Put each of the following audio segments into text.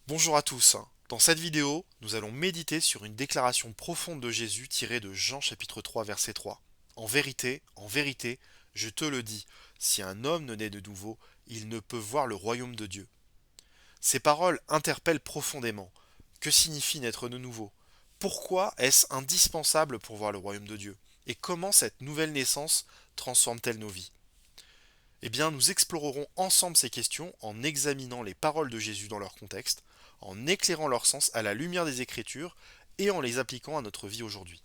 Bonjour à tous. Dans cette vidéo, nous allons méditer sur une déclaration profonde de Jésus tirée de Jean chapitre 3 verset 3. En vérité, je te le dis, si un homme ne naît de nouveau, il ne peut voir le royaume de Dieu. Ces paroles interpellent profondément. Que signifie naître de nouveau? Pourquoi est-ce indispensable pour voir le royaume de Dieu? Et comment cette nouvelle naissance transforme-t-elle nos vies? Eh bien, nous explorerons ensemble ces questions en examinant les paroles de Jésus dans leur contexte, en éclairant leur sens à la lumière des Écritures et en les appliquant à notre vie aujourd'hui.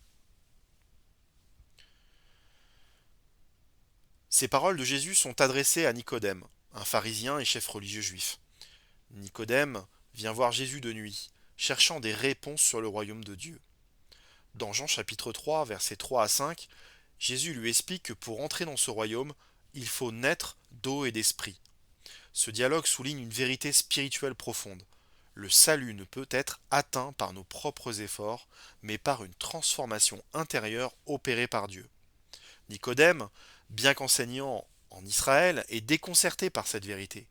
Ces paroles de Jésus sont adressées à Nicodème, un pharisien et chef religieux juif. Nicodème vient voir Jésus de nuit, cherchant des réponses sur le royaume de Dieu. Dans Jean chapitre 3, versets 3 à 5, Jésus lui explique que pour entrer dans ce royaume, il faut naître d'eau et d'esprit. Ce dialogue souligne une vérité spirituelle profonde. Le salut ne peut être atteint par nos propres efforts, mais par une transformation intérieure opérée par Dieu. Nicodème, bien qu'enseignant en Israël, est déconcerté par cette vérité.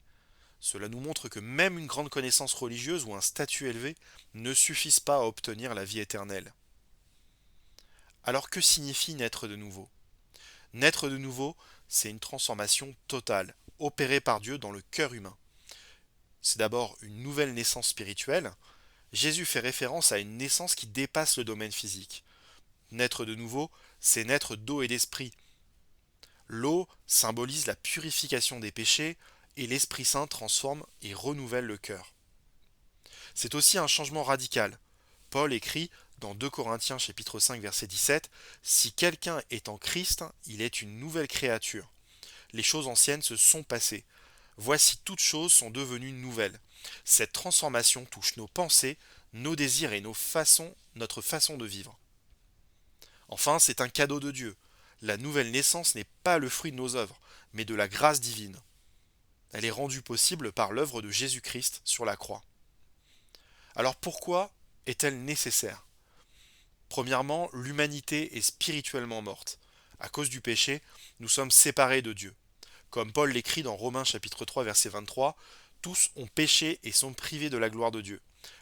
Cela nous montre que même une grande connaissance religieuse ou un statut élevé ne suffisent pas à obtenir la vie éternelle. Alors que signifie naître de nouveau? Naître de nouveau, c'est une transformation totale, opérée par Dieu dans le cœur humain. C'est d'abord une nouvelle naissance spirituelle. Jésus fait référence à une naissance qui dépasse le domaine physique. Naître de nouveau, c'est naître d'eau et d'esprit. L'eau symbolise la purification des péchés et l'Esprit Saint transforme et renouvelle le cœur. C'est aussi un changement radical. Paul écrit dans 2 Corinthiens chapitre 5 verset 17, si quelqu'un est en Christ, il est une nouvelle créature. Les choses anciennes se sont passées. Voici toutes choses sont devenues nouvelles. Cette transformation touche nos pensées, nos désirs et notre façon de vivre. Enfin, c'est un cadeau de Dieu. La nouvelle naissance n'est pas le fruit de nos œuvres, mais de la grâce divine. Elle est rendue possible par l'œuvre de Jésus-Christ sur la croix. Alors pourquoi est-elle nécessaire? Premièrement, l'humanité est spirituellement morte. À cause du péché, nous sommes séparés de Dieu. Comme Paul l'écrit dans Romains chapitre 3 verset 23, tous ont péché et sont privés de la gloire de Dieu.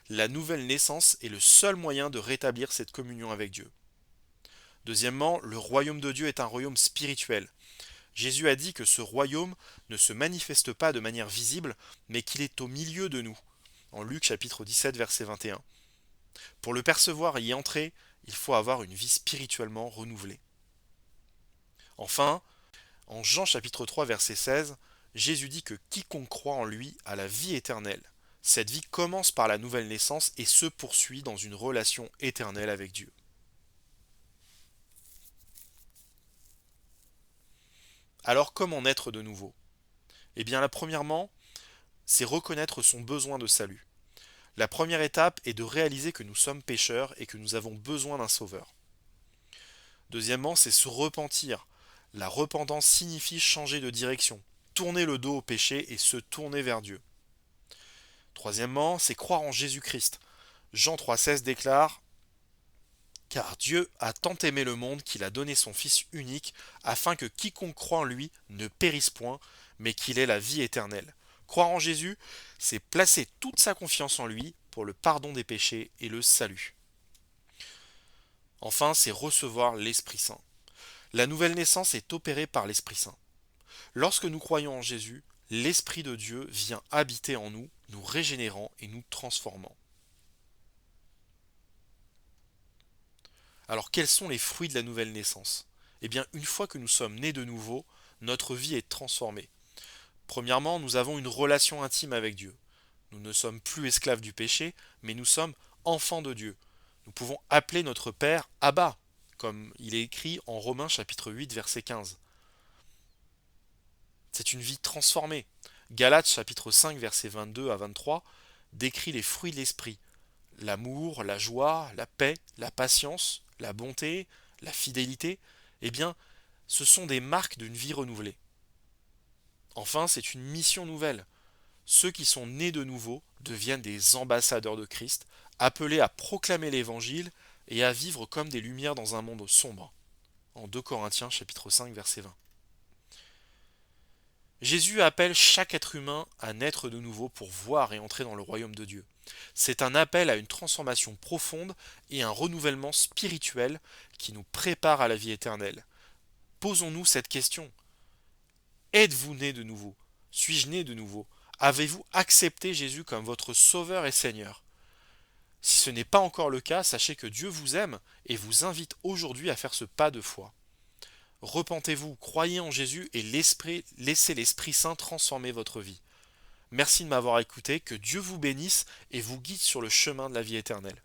La nouvelle naissance est le seul moyen de rétablir cette communion avec Dieu. Deuxièmement, le royaume de Dieu est un royaume spirituel. Jésus a dit que ce royaume ne se manifeste pas de manière visible, mais qu'il est au milieu de nous. En Luc chapitre 17 verset 21. Pour le percevoir et y entrer, il faut avoir une vie spirituellement renouvelée. Enfin, en Jean chapitre 3 verset 16, Jésus dit que quiconque croit en lui a la vie éternelle. Cette vie commence par la nouvelle naissance et se poursuit dans une relation éternelle avec Dieu. Alors comment naître de nouveau? Eh bien, premièrement, c'est reconnaître son besoin de salut. La première étape est de réaliser que nous sommes pécheurs et que nous avons besoin d'un sauveur. Deuxièmement, c'est se repentir. La repentance signifie changer de direction, tourner le dos au péché et se tourner vers Dieu. Troisièmement, c'est croire en Jésus-Christ. Jean 3,16 déclare car Dieu a tant aimé le monde qu'il a donné son Fils unique, afin que quiconque croit en lui ne périsse point, mais qu'il ait la vie éternelle. Croire en Jésus, c'est placer toute sa confiance en lui pour le pardon des péchés et le salut. Enfin, c'est recevoir l'Esprit Saint. La nouvelle naissance est opérée par l'Esprit Saint. Lorsque nous croyons en Jésus, l'Esprit de Dieu vient habiter en nous, nous régénérant et nous transformant. Alors quels sont les fruits de la nouvelle naissance? Eh bien, une fois que nous sommes nés de nouveau, notre vie est transformée. Premièrement, nous avons une relation intime avec Dieu. Nous ne sommes plus esclaves du péché, mais nous sommes enfants de Dieu. Nous pouvons appeler notre Père Abba, comme il est écrit en Romains chapitre 8 verset 15. C'est une vie transformée. Galates chapitre 5 verset 22 à 23 décrit les fruits de l'esprit: l'amour, la joie, la paix, la patience, la bonté, la fidélité. Eh bien, ce sont des marques d'une vie renouvelée. Enfin, c'est une mission nouvelle. Ceux qui sont nés de nouveau deviennent des ambassadeurs de Christ, appelés à proclamer l'Évangile et à vivre comme des lumières dans un monde sombre. En 2 Corinthiens chapitre 5 verset 20. Jésus appelle chaque être humain à naître de nouveau pour voir et entrer dans le royaume de Dieu. C'est un appel à une transformation profonde et un renouvellement spirituel qui nous prépare à la vie éternelle. Posons-nous cette question. Êtes-vous né de nouveau? Suis-je né de nouveau? Avez-vous accepté Jésus comme votre Sauveur et Seigneur? Si ce n'est pas encore le cas, sachez que Dieu vous aime et vous invite aujourd'hui à faire ce pas de foi. Repentez-vous, croyez en Jésus et laissez l'Esprit Saint transformer votre vie. Merci de m'avoir écouté, que Dieu vous bénisse et vous guide sur le chemin de la vie éternelle.